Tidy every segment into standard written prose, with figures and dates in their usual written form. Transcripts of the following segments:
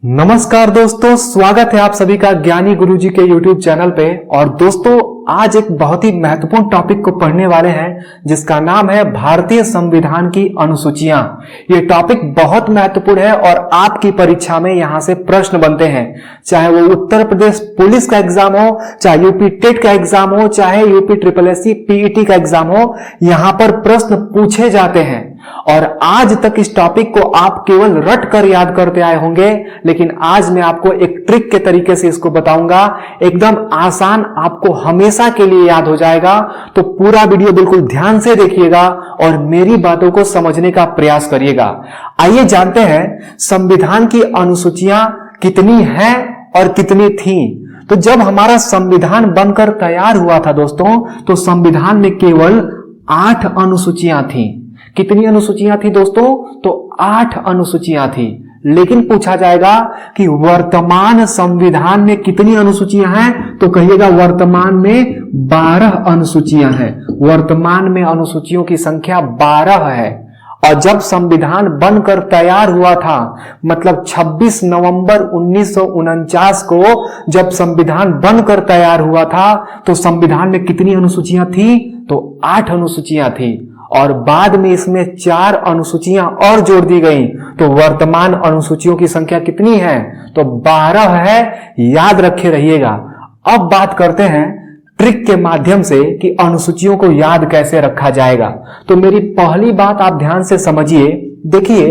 नमस्कार दोस्तों, स्वागत है आप सभी का ज्ञानी गुरुजी के YouTube चैनल पे। और दोस्तों, आज एक बहुत ही महत्वपूर्ण टॉपिक को पढ़ने वाले हैं जिसका नाम है भारतीय संविधान की अनुसूचियां। ये टॉपिक बहुत महत्वपूर्ण है और आपकी परीक्षा में यहाँ से प्रश्न बनते हैं, चाहे वो उत्तर प्रदेश पुलिस का एग्जाम हो, चाहे यूपी टेट का एग्जाम हो, चाहे यूपी SSSC पीईटी का एग्जाम हो, यहाँ पर प्रश्न पूछे जाते हैं। और आज तक इस टॉपिक को आप केवल रट कर याद करते आए होंगे, लेकिन आज मैं आपको एक ट्रिक के तरीके से इसको बताऊंगा, एकदम आसान, आपको हमेशा के लिए याद हो जाएगा। तो पूरा वीडियो बिल्कुल ध्यान से देखिएगा और मेरी बातों को समझने का प्रयास करिएगा। आइए जानते हैं संविधान की अनुसूचियां कितनी हैं और कितनी थी। तो जब हमारा संविधान बनकर तैयार हुआ था दोस्तों, तो संविधान में केवल 8 अनुसूचियां थी। कितनी अनुसूचियां थी दोस्तों? तो 8 अनुसूचियां थी। लेकिन पूछा जाएगा कि वर्तमान संविधान में कितनी अनुसूचियां हैं, तो कहिएगा वर्तमान में 12 अनुसूचियां हैं। वर्तमान में अनुसूचियों की संख्या 12 है। और जब संविधान बनकर तैयार हुआ था, मतलब 26 नवंबर 1949 को जब संविधान बनकर तैयार हुआ था, तो संविधान में कितनी अनुसूचियां थी? तो 8 अनुसूचियां थी। और बाद में इसमें 4 अनुसूचियां और जोड़ दी गई, तो वर्तमान अनुसूचियों की संख्या कितनी है? तो 12 है। याद रखे रहिएगा। अब बात करते हैं ट्रिक के माध्यम से कि अनुसूचियों को याद कैसे रखा जाएगा। तो मेरी पहली बात आप ध्यान से समझिए। देखिए,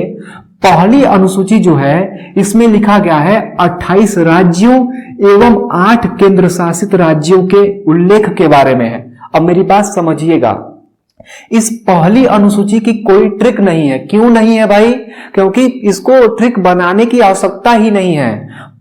पहली अनुसूची जो है, इसमें लिखा गया है 28 राज्यों एवं 8 केंद्र शासित राज्यों के उल्लेख के बारे में है। अब मेरी बात समझिएगा, इस पहली अनुसूची की कोई ट्रिक नहीं है। क्यों नहीं है भाई? क्योंकि इसको ट्रिक बनाने की आवश्यकता ही नहीं है।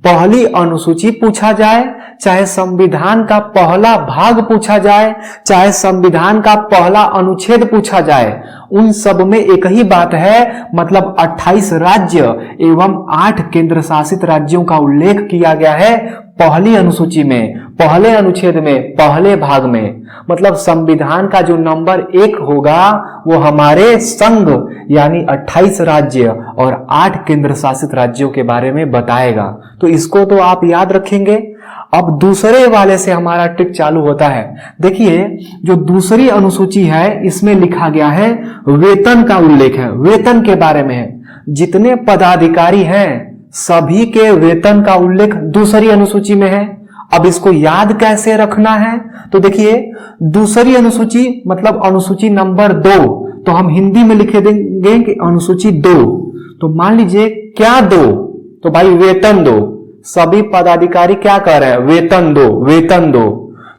पहली अनुसूची पूछा जाए, चाहे संविधान का पहला भाग पूछा जाए, चाहे संविधान का पहला अनुच्छेद पूछा जाए, उन सब में एक ही बात है, मतलब 28 राज्य एवं 8 केंद्र शासित राज्यों का उल्लेख किया गया है पहली अनुसूची में, पहले अनुच्छेद में, पहले भाग में। मतलब संविधान का जो नंबर 1 होगा वो हमारे संघ यानी 28 राज्य और 8 केंद्र शासित राज्यों के बारे में बताएगा। तो इसको तो आप याद रखेंगे। अब दूसरे वाले से हमारा ट्रिक चालू होता है। देखिए, जो दूसरी अनुसूची है, इसमें लिखा गया है वेतन का उल्लेख है। वेतन के बारे में है। जितने पदाधिकारी हैं सभी के वेतन का उल्लेख दूसरी अनुसूची में है। अब इसको याद कैसे रखना है? तो देखिए, दूसरी अनुसूची मतलब अनुसूची नंबर 2, तो हम हिंदी में लिखे देंगे कि अनुसूची 2। तो मान लीजिए क्या 2? तो भाई वेतन दो। सभी पदाधिकारी क्या कर रहे हैं? वेतन दो, वेतन दो।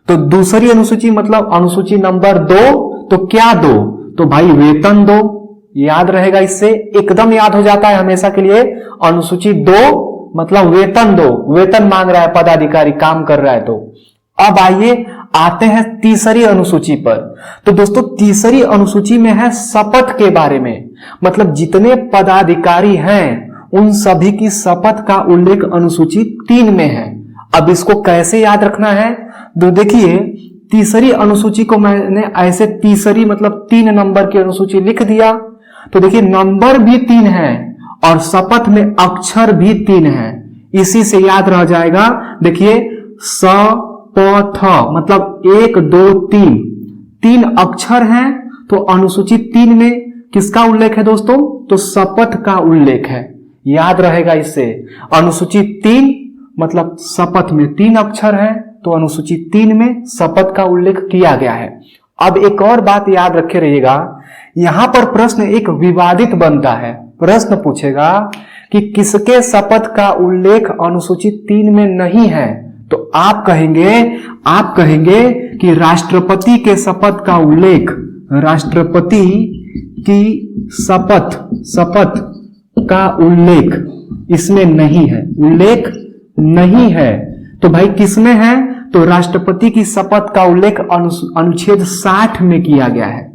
तो दूसरी अनुसूची मतलब अनुसूची नंबर 2, तो क्या दो? तो भाई वेतन दो। याद रहेगा, इससे एकदम याद हो जाता है हमेशा के लिए। अनुसूची 2 मतलब वेतन दो, वेतन मांग रहा है पदाधिकारी, काम कर रहा है। तो अब आइए आते हैं तीसरी अनुसूची पर। तो दोस्तों, तीसरी अनुसूची में है शपथ के बारे में। मतलब जितने पदाधिकारी हैं उन सभी की शपथ का उल्लेख अनुसूची 3 में है। अब इसको कैसे याद रखना है? तो देखिए, तीसरी अनुसूची को मैंने ऐसे तीसरी मतलब 3 नंबर की अनुसूची लिख दिया। तो देखिए, नंबर भी 3 है और शपथ में अक्षर भी 3 है। इसी से याद रह जाएगा। देखिए, शपथ मतलब 1 2 3 अक्षर हैं। तो अनुसूची 3 में किसका उल्लेख है दोस्तों? तो शपथ का उल्लेख है। याद रहेगा इससे। अनुसूची 3 मतलब शपथ में 3 अक्षर है, तो अनुसूची 3 में शपथ का उल्लेख किया गया है। अब एक और बात याद रखे रहिएगा, यहां पर प्रश्न एक विवादित बनता है। प्रश्न पूछेगा कि किसके शपथ का उल्लेख अनुसूची 3 में नहीं है? तो आप कहेंगे कि राष्ट्रपति के शपथ का उल्लेख, राष्ट्रपति की शपथ का उल्लेख इसमें नहीं है। उल्लेख नहीं है। तो भाई किसमें है? तो राष्ट्रपति की शपथ का उल्लेख अनुच्छेद 60 में किया गया है।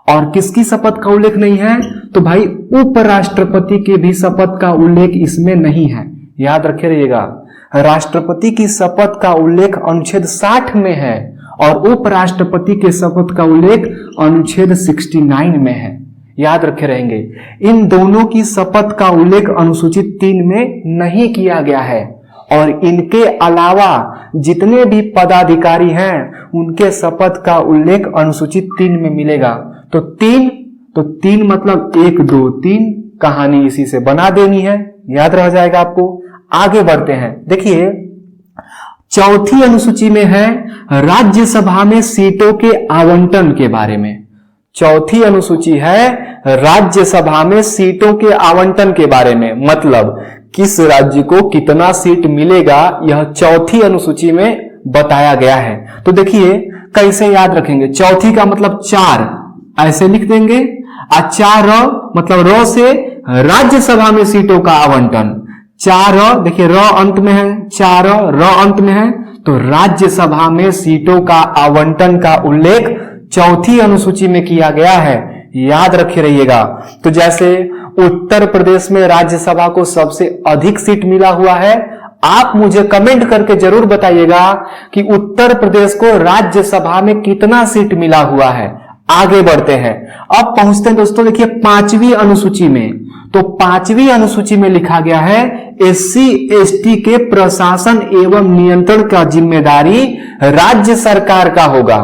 और किसकी शपथ का उल्लेख नहीं है? तो भाई उपराष्ट्रपति के भी शपथ का उल्लेख इसमें नहीं है। याद रखे रहिएगा, राष्ट्रपति की शपथ का उल्लेख अनुच्छेद 60 में है और उपराष्ट्रपति के शपथ का उल्लेख अनुच्छेद 69 में है। याद रखे रहेंगे। इन दोनों की शपथ का उल्लेख अनुसूचित 3 में नहीं किया गया है और इनके अलावा जितने भी पदाधिकारी हैं उनके शपथ का उल्लेख अनुसूचित 3 में मिलेगा। तो तीन मतलब 1 2 3 कहानी इसी से बना देनी है, याद रह जाएगा आपको। आगे बढ़ते हैं। देखिए चौथी अनुसूची में है राज्यसभा में सीटों के आवंटन के बारे में। चौथी अनुसूची है राज्यसभा में सीटों के आवंटन के बारे में, मतलब किस राज्य को कितना सीट मिलेगा यह चौथी अनुसूची में बताया गया है। तो देखिए कैसे याद रखेंगे। चौथी का मतलब 4 ऐसे लिख देंगे, और 4 मतलब र से राज्यसभा में सीटों का आवंटन। 4 देखिए र अंत में है, 4 र अंत में है, तो राज्यसभा में सीटों का आवंटन का उल्लेख चौथी अनुसूची में किया गया है, याद रखे रहिएगा। तो जैसे उत्तर प्रदेश में राज्यसभा को सबसे अधिक सीट मिला हुआ है, आप मुझे कमेंट करके जरूर बताइएगा कि उत्तर प्रदेश को राज्यसभा में कितना सीट मिला हुआ है। आगे बढ़ते हैं, अब पहुंचते हैं दोस्तों देखिए 5वीं अनुसूची में। तो 5वीं अनुसूची में लिखा गया है एससी एसटी के प्रशासन एवं नियंत्रण का जिम्मेदारी राज्य सरकार का होगा।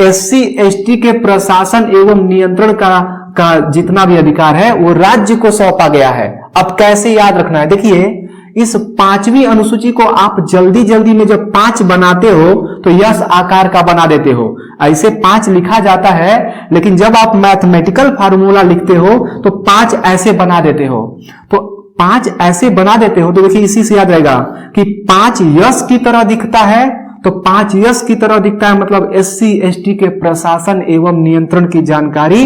एससी एसटी के प्रशासन एवं नियंत्रण का जितना भी अधिकार है वो राज्य को सौंपा गया है। अब कैसे याद रखना है, देखिए इस 5वीं अनुसूची को आप जल्दी जल्दी में जब 5 बनाते हो तो यस आकार का बना देते हो। ऐसे 5 लिखा जाता है, लेकिन जब आप मैथमेटिकल फार्मूला लिखते हो तो 5 ऐसे बना देते हो। तो 5 ऐसे बना देते हो तो देखिए इसी से याद रहेगा कि 5 यस की तरह दिखता है। तो 5 यस की तरह दिखता है मतलब एससी एसटी के प्रशासन एवं नियंत्रण की जानकारी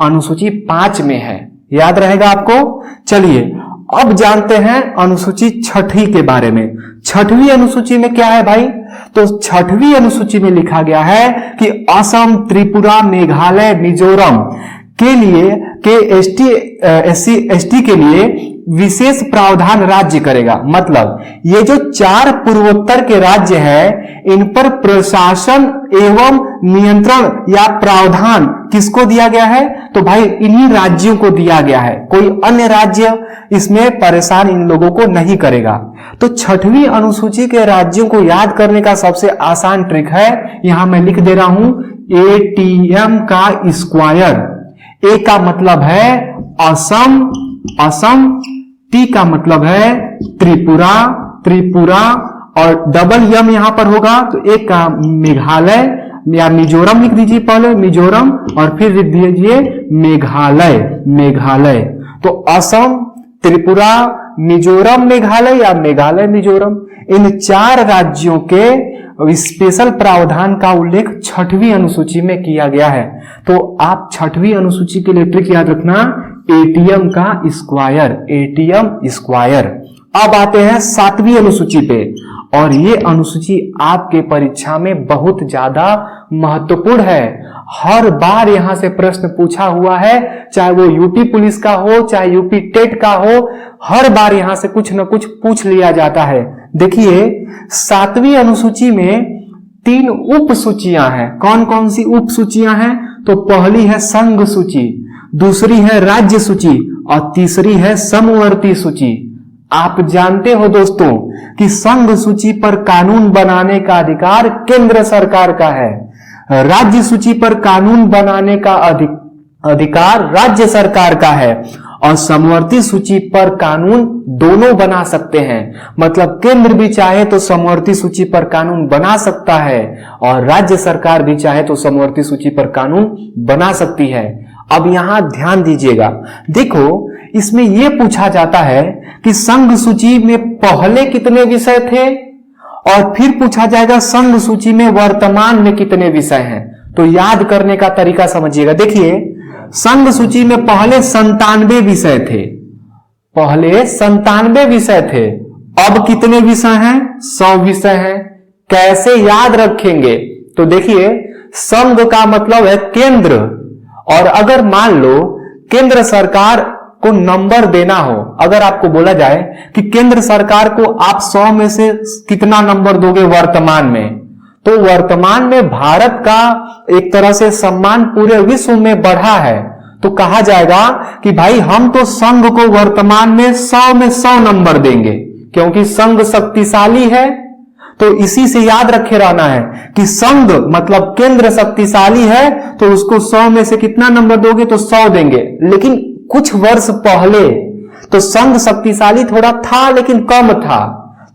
अनुसूची 5 में है, याद रहेगा आपको। चलिए अब जानते हैं अनुसूची 6वीं के बारे में। 6वीं अनुसूची में क्या है भाई, तो 6वीं अनुसूची में लिखा गया है कि असम, त्रिपुरा, मेघालय, मिजोरम के लिए एससी एसटी के लिए विशेष प्रावधान राज्य करेगा। मतलब ये जो 4 पूर्वोत्तर के राज्य हैं इन पर प्रशासन एवं नियंत्रण या प्रावधान किसको दिया गया है, तो भाई इन्हीं राज्यों को दिया गया है। कोई अन्य राज्य इसमें परेशान इन लोगों को नहीं करेगा। तो 6वीं अनुसूची के राज्यों को याद करने का सबसे आसान ट्रिक है, यहां मैं लिख दे रहा हूं एटीएम का स्क्वायर। ए का मतलब है असम, टी का मतलब है त्रिपुरा और डबल यम यहां पर होगा तो एक का मेघालय या मिजोरम लिख दीजिए, पहले मिजोरम और फिर लिख दीजिए मेघालय। तो असम, त्रिपुरा, मिजोरम, मेघालय या मेघालय मिजोरम, इन 4 राज्यों के स्पेशल प्रावधान का उल्लेख 6वीं अनुसूची में किया गया है। तो आप 6वीं अनुसूची के लिए ट्रिक याद रखना एटीएम का स्क्वायर, एटीएम स्क्वायर। अब आते हैं 7वीं अनुसूची पे, और ये अनुसूची आपके परीक्षा में बहुत ज्यादा महत्वपूर्ण है। हर बार यहां से प्रश्न पूछा हुआ है, चाहे वो यूपी पुलिस का हो चाहे यूपी टेट का हो, हर बार यहां से कुछ न कुछ पूछ लिया जाता है। देखिए 7वीं अनुसूची में 3 उप सूचियां हैं। कौन कौन सी उप सूचियां हैं, तो पहली है संघ सूची, दूसरी है राज्य सूची और तीसरी है समवर्ती सूची। आप जानते हो दोस्तों कि संघ सूची पर कानून बनाने का अधिकार केंद्र सरकार का है, राज्य सूची पर कानून बनाने का अधिकार राज्य सरकार का है, और समवर्ती सूची पर कानून दोनों बना सकते हैं। मतलब केंद्र भी चाहे तो समवर्ती सूची पर कानून बना सकता है और राज्य सरकार भी चाहे तो समवर्ती सूची पर कानून बना सकती है। अब यहां ध्यान दीजिएगा, देखो इसमें यह पूछा जाता है कि संघ सूची में पहले कितने विषय थे और फिर पूछा जाएगा संघ सूची में वर्तमान में कितने विषय हैं। तो याद करने का तरीका समझिएगा। देखिए संघ सूची में पहले 97 विषय थे, पहले 97 विषय थे, अब कितने विषय हैं, 100 विषय हैं। कैसे याद रखेंगे, तो देखिए संघ का मतलब है केंद्र, और अगर मान लो केंद्र सरकार को नंबर देना हो, अगर आपको बोला जाए कि केंद्र सरकार को आप 100 में से कितना नंबर दोगे वर्तमान में, तो वर्तमान में भारत का एक तरह से सम्मान पूरे विश्व में बढ़ा है, तो कहा जाएगा कि भाई हम तो संघ को वर्तमान में 100 में 100 नंबर देंगे, क्योंकि संघ शक्तिशाली है। तो इसी से याद रखे रहना है कि संघ मतलब केंद्र शक्तिशाली है, तो उसको 100 में से कितना नंबर दोगे, तो 100 देंगे। लेकिन कुछ वर्ष पहले तो संघ शक्तिशाली थोड़ा था लेकिन कम था,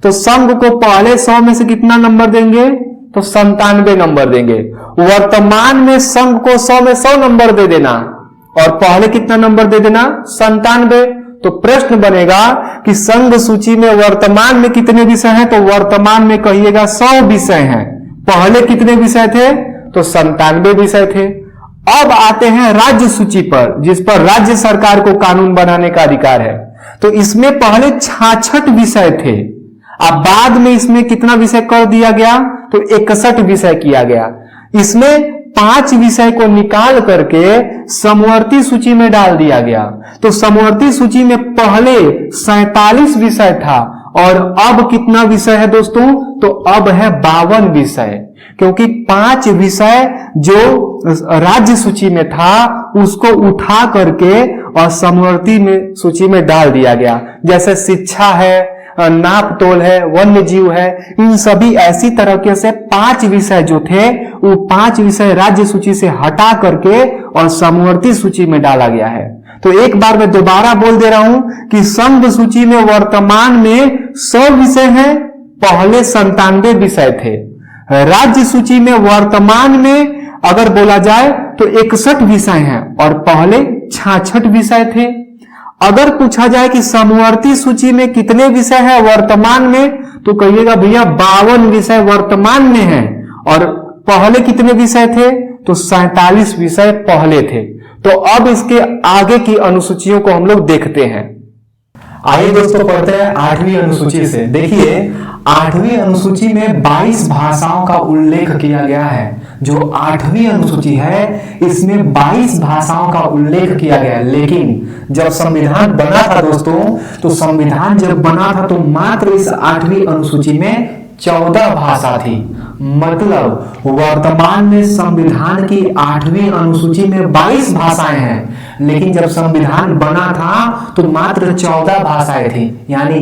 तो संघ को पहले 100 में से कितना नंबर देंगे, तो 97 नंबर देंगे। वर्तमान में संघ को 100 में 100 नंबर दे देना और पहले कितना नंबर दे देना, 97। तो प्रश्न बनेगा कि संघ सूची में वर्तमान में कितने विषय हैं, तो वर्तमान में कहिएगा 100 विषय हैं। पहले कितने विषय थे, तो 97 विषय थे। अब आते हैं राज्य सूची पर, जिस पर राज्य सरकार को कानून बनाने का अधिकार है। तो इसमें पहले 66 विषय थे, अब बाद में इसमें कितना विषय कर दिया गया, तो 61 विषय किया गया। इसमें 5 विषय को निकाल करके समवर्ती सूची में डाल दिया गया। तो समवर्ती सूची में पहले 47 विषय था और अब कितना विषय है दोस्तों, तो अब है 52 विषय, क्योंकि 5 विषय जो राज्य सूची में था उसको उठा करके और समवर्ती में सूची में डाल दिया गया। जैसे शिक्षा है, नाप तोल है, वन्य जीव है, इन सभी ऐसी तरीके से 5 विषय जो थे वो 5 विषय राज्य सूची से हटा करके और समवर्ती सूची में डाला गया है। तो एक बार मैं दोबारा बोल दे रहा हूं कि संघ सूची में वर्तमान में 100 विषय हैं, पहले 97 विषय थे। राज्य सूची में वर्तमान में अगर बोला जाए तो 61 विषय हैं और पहले 66 विषय थे। अगर पूछा जाए कि समवर्ती सूची में कितने विषय हैं वर्तमान में, तो कहिएगा भैया 52 विषय वर्तमान में हैं और पहले कितने विषय थे, तो 47 विषय पहले थे। तो अब इसके आगे की अनुसूचियों को हम लोग देखते हैं। आइए दोस्तों पढ़ते हैं 8वीं अनुसूची से। देखिए 8वीं अनुसूची में 22 भाषाओं का उल्लेख किया गया है। जो 8वीं अनुसूची है इसमें 22 भाषाओं का उल्लेख किया गया है। लेकिन जब संविधान बना था दोस्तों, तो संविधान जब बना था तो मात्र इस 8वीं अनुसूची में 14 भाषा थी। मतलब वर्तमान में संविधान की 8वीं अनुसूची में 22 भाषाएं हैं, लेकिन जब संविधान बना था तो मात्र 14 भाषाएं थी। यानी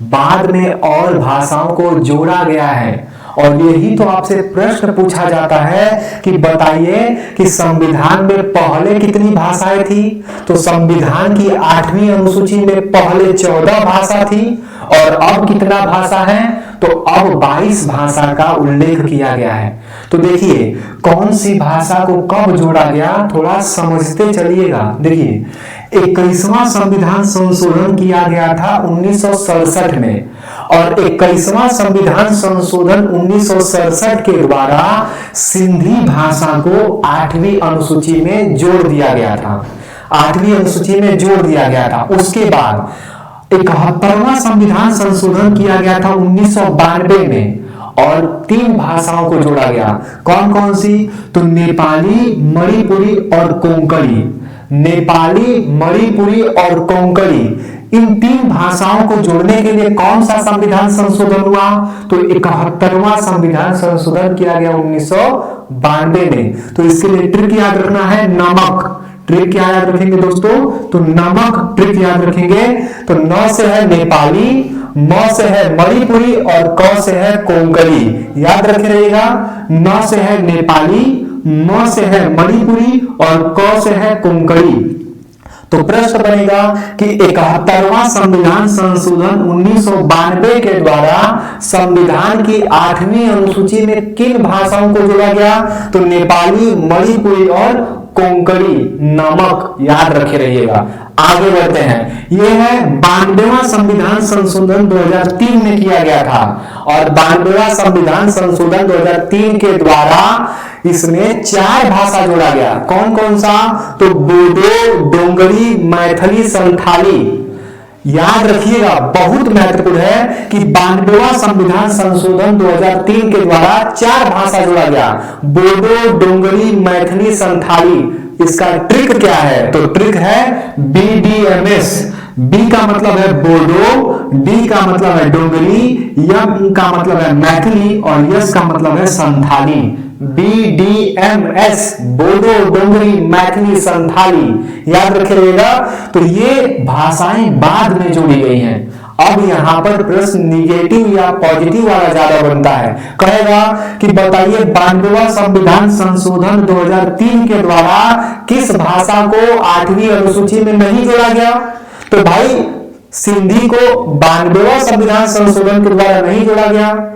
बाद में और भाषाओं को जोड़ा गया है। और यही तो आपसे प्रश्न पूछा जाता है कि बताइए कि संविधान में पहले कितनी भाषाएं थी, तो संविधान की 8वीं अनुसूची में पहले 14 भाषा थी और अब कितना भाषा है, तो अब 22 भाषा का उल्लेख किया गया है। तो देखिए कौन सी भाषा को कब जोड़ा गया, थोड़ा समझते चलिएगा। देखिए 21वां संविधान संशोधन किया गया था 1967 में और 21वां संविधान संशोधन 1967 के द्वारा सिंधी भाषा को 8वीं अनुसूची में जोड़ दिया गया था। 8वीं अनुसूची में जोड़ दिया गया था। उसके बाद 71वां संविधान संशोधन किया गया था 1992 में और 3 भाषाओं को जोड़ा गया। कौन कौन सी, तो नेपाली, मणिपुरी और कोंकणी। नेपाली, मणिपुरी और कोंकणी, इन 3 भाषाओं को जोड़ने के लिए कौन सा संविधान संशोधन हुआ, तो 71वां संविधान संशोधन किया गया 1992 में। तो इसके लिए ट्रिक याद रखना है, नमक। ट्रिक क्या याद रखेंगे दोस्तों, तो नमक ट्रिक याद रखेंगे। तो न से है नेपाली, म से है मणिपुरी और क से है कोंकणी। याद रखे रहिएगा, न से है नेपाली, म से है मणिपुरी और क से है कोंकणी। तो प्रश्न बनेगा कि 71वां संविधान संशोधन 1992 के द्वारा संविधान की 8वीं अनुसूची में किन भाषाओं को जोड़ा गया, तो नेपाली, मणिपुरी और कोंकणी। नमक याद रखे रहिएगा। आगे बढ़ते हैं। यह है 92वां संविधान संशोधन 2003 में किया गया था और 92वां संविधान संशोधन 2003 के द्वारा इसमें 4 भाषा जोड़ा गया। कौन कौन सा, तो बोडो, डोंगरी, मैथिली, संथाली। याद रखिएगा, बहुत महत्वपूर्ण है कि 92वां संविधान संशोधन 2003 के द्वारा 4 भाषा जोड़ा गया, बोडो, डोंगरी, मैथिली, संथाली। इसका ट्रिक क्या है, तो ट्रिक है BDMS, बी का मतलब है बोडो, डी का मतलब है डोगरी, एम का मतलब है मैथिली और यस का मतलब है संथाली। BDMS, बोडो, डोगरी, मैथिली, संथाली, याद रखिएगा। तो ये भाषाएं बाद में जोड़ी गई हैं। अब यहां पर प्रश्न निगेटिव या पॉजिटिव वाला ज्यादा बनता है। कहेगा कि बताइए 92वां संविधान संशोधन 2003 के द्वारा किस भाषा को 8वीं अनुसूची में नहीं जोड़ा गया? तो भाई सिंधी को 92वां संविधान संशोधन के द्वारा नहीं जोड़ा गया।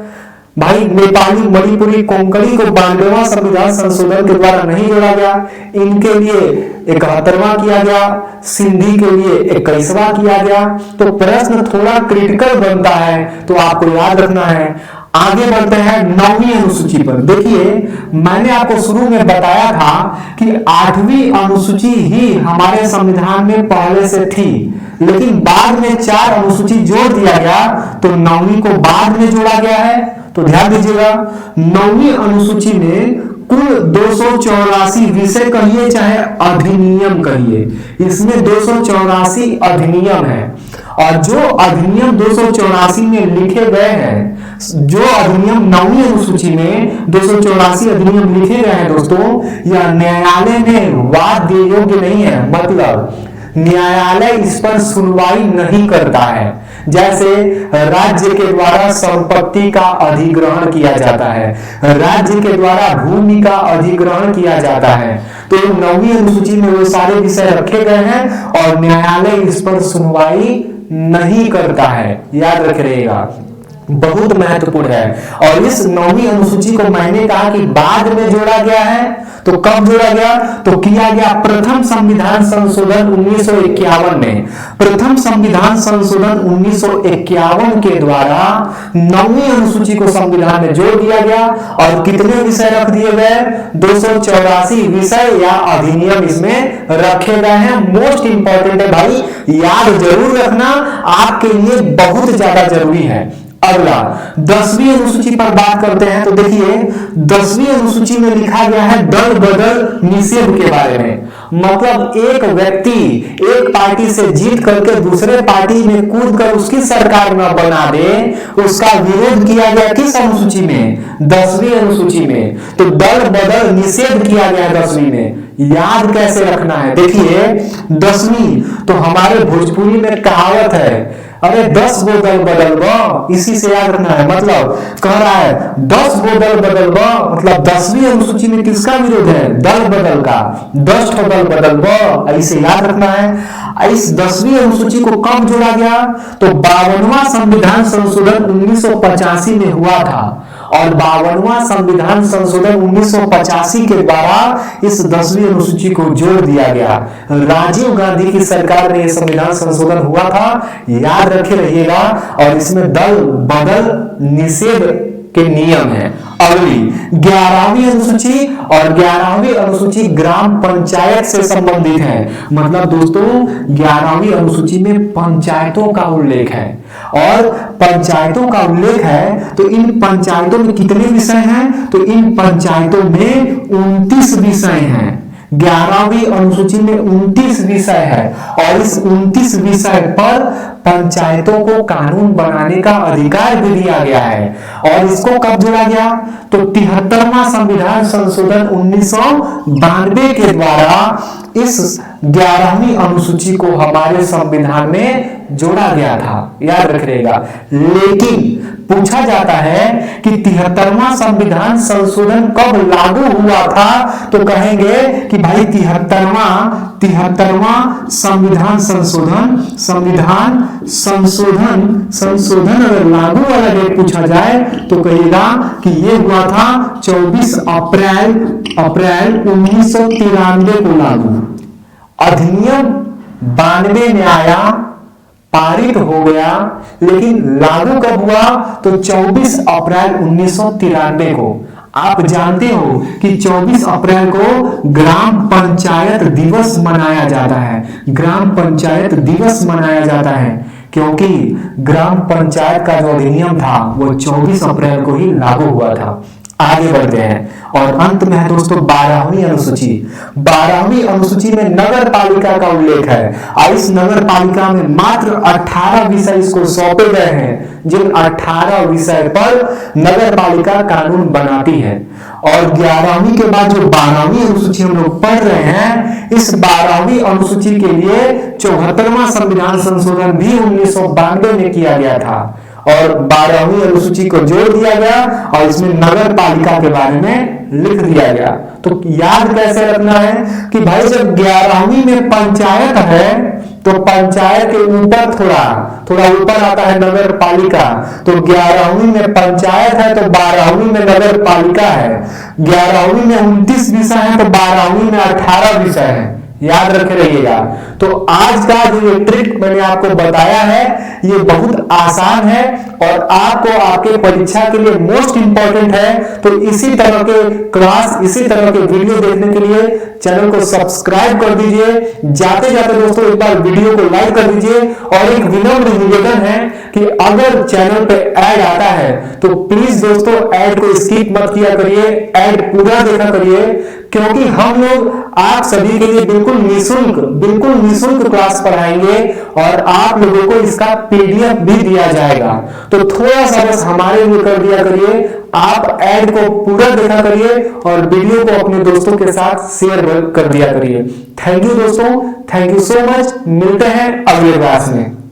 भाई नेपाली, मणिपुरी, कोंकणी को 92वां संविधान संशोधन के द्वारा नहीं जोड़ा गया। इनके लिए 71वां किया गया, सिंधी के लिए 21वां किया गया। तो प्रश्न थोड़ा क्रिटिकल बनता है, तो आपको याद रखना है। आगे बढ़ते हैं 9वीं अनुसूची पर। देखिए मैंने आपको शुरू में बताया था कि 8वीं अनुसूची ही हमारे संविधान में पहले से थी, लेकिन बाद में 4 अनुसूची जोड़ दिया गया, तो 9वीं को बाद में जोड़ा गया है। तो ध्यान दीजिएगा, 9वीं अनुसूची में कुल 284 विषय कहिए चाहे अधिनियम कहिए, इसमें 284 अधिनियम है। और जो अधिनियम 284 में लिखे गए हैं, जो अधिनियम 9वीं अनुसूची में 284 अधिनियम लिखे गए हैं दोस्तों, यह न्यायालय में वाद योग्य नहीं है। मतलब न्यायालय इस पर सुनवाई नहीं करता है। जैसे राज्य के द्वारा संपत्ति का अधिग्रहण किया जाता है, राज्य के द्वारा भूमि का अधिग्रहण किया जाता है, तो 9वीं अनुसूची में वो सारे विषय रखे गए हैं और न्यायालय इस पर सुनवाई नहीं करता है। याद रखिएगा, बहुत महत्वपूर्ण है। और इस 9वीं अनुसूची को मैंने कहा कि बाद में जोड़ा गया है। तो कब जोड़ा गया? तो किया गया प्रथम संविधान संशोधन 1951 में। प्रथम संविधान संशोधन 1951 के द्वारा 9वीं अनुसूची को संविधान में जोड़ दिया गया और कितने विषय रख दिए गए? 284 विषय या अधिनियम इसमें रखे गए हैं। मोस्ट इंपॉर्टेंट है भाई, याद जरूर रखना, आपके लिए बहुत ज्यादा जरूरी है। अगला 10वीं अनुसूची पर बात करते हैं। तो देखिए 10वीं अनुसूची में लिखा गया है दल बदल निषेध के बारे में। मतलब एक व्यक्ति एक पार्टी से जीत करके दूसरे पार्टी में कूद कर उसकी सरकार न बना दे, उसका विरोध किया गया किस अनुसूची में? 10वीं अनुसूची में। तो दल बदल निषेध किया गया 10वीं में। याद कैसे रखना है? देखिए 10वीं तो हमारे भोजपुरी में कहावत है, अरे 10 गो दल बदल बा, इसी से याद रखना है। मतलब कह रहा है 10 गो दल बदल बा, मतलब 10वीं अनुसूची में किसका विरोध है? दल बदल का। 10 बदल बदल बा, ऐसे याद रखना है। इस 10वीं अनुसूची को कब जोड़ा गया? तो 52वां संविधान संशोधन 1985 में हुआ था और 52वां संविधान संशोधन 1985 के द्वारा इस 10वीं अनुसूची को जोड़ दिया गया। राजीव गांधी की सरकार में यह संविधान संशोधन हुआ था, याद रखे रहिएगा। और इसमें दल बदल निषेध के नियम है। अगली 11वीं अनुसूची, और 11वीं अनुसूची ग्राम पंचायत से संबंधित है। मतलब दोस्तों 11वीं अनुसूची में पंचायतों का उल्लेख है, और पंचायतों का उल्लेख है तो इन पंचायतों में कितने विषय हैं? तो इन पंचायतों में 29 विषय हैं। 11वीं अनुसूची में 29 विषय है और इस 29 विषय पर पंचायतों को कानून बनाने का अधिकार भी दिया गया है। और इसको कब जोड़ा गया? तो 73वां संविधान संशोधन 1992 के द्वारा इस 11वीं अनुसूची को हमारे संविधान में जोड़ा गया था। याद रखिएगा। लेकिन पूछा जाता है कि 73वां संविधान संशोधन कब लागू हुआ था? तो कहेंगे कि भाई 73वां संविधान संशोधन अगर लागू वाला डेट पूछा जाए तो कहेगा कि ये हुआ था 24 अप्रैल 1993 को लागू। अधिनियम 92 में आया, पारित हो गया, लेकिन लागू कब हुआ? तो 24 अप्रैल 1993 को। आप जानते हो कि 24 अप्रैल को ग्राम पंचायत दिवस मनाया जाता है। ग्राम पंचायत दिवस मनाया जाता है क्योंकि ग्राम पंचायत का जो अधिनियम था वो 24 अप्रैल को ही लागू हुआ था। आगे बढ़ते हैं। और अंत में है दोस्तों 12वीं अनुसूची। 12वीं अनुसूची में नगर पालिका का उल्लेख है और इस नगर पालिका में मात्र 18 विषय इसको सौंपे गए हैं, जिन 18 विषय पर नगर पालिका कानून बनाती है। और 11वीं के बाद जो 12वीं अनुसूची हम लोग पढ़ रहे हैं, इस 12वीं अनुसूची के लिए 74वां संविधान संशोधन भी 1992 में किया गया था और 12वीं अनुसूची को जोड़ दिया गया और इसमें नगर पालिका के बारे में लिख दिया गया। तो याद कैसे रखना है कि भाई जब 11वीं में पंचायत है तो पंचायत के ऊपर थोड़ा ऊपर आता है नगर पालिका। तो 11वीं में पंचायत है तो 12वीं में नगर पालिका है। 11वीं में 29 विषय है तो 12वीं में 18 विषय है। याद रखे रहिएगा। तो आज का जो ये ट्रिक मैंने आपको बताया है ये बहुत आसान है और आपको आपके परीक्षा के लिए मोस्ट इंपॉर्टेंट है। तो इसी तरह के क्लास, इसी तरह के वीडियो देखने के लिए चैनल को सब्सक्राइब कर दीजिए। जाते जाते दोस्तों एक बार वीडियो को लाइक कर दीजिए और एक विनम्र निवेदन है कि अगर चैनल पे ऐड आता है तो प्लीज दोस्तों ऐड को स्किप मत किया करिए, ऐड पूरा देखा करिए, क्योंकि हम लोग आप सभी के लिए बिल्कुल निःशुल्क क्लास पढ़ाएंगे और आप लोगों को इसका पीडीएफ भी दिया जाएगा। तो थोड़ा सा बस हमारे लिए कर दिया करिए, आप ऐड को पूरा देखा करिए और वीडियो को अपने दोस्तों के साथ शेयर कर दिया करिए। थैंक यू दोस्तों, थैंक यू सो मच। मिलते हैं अगले क्लास में।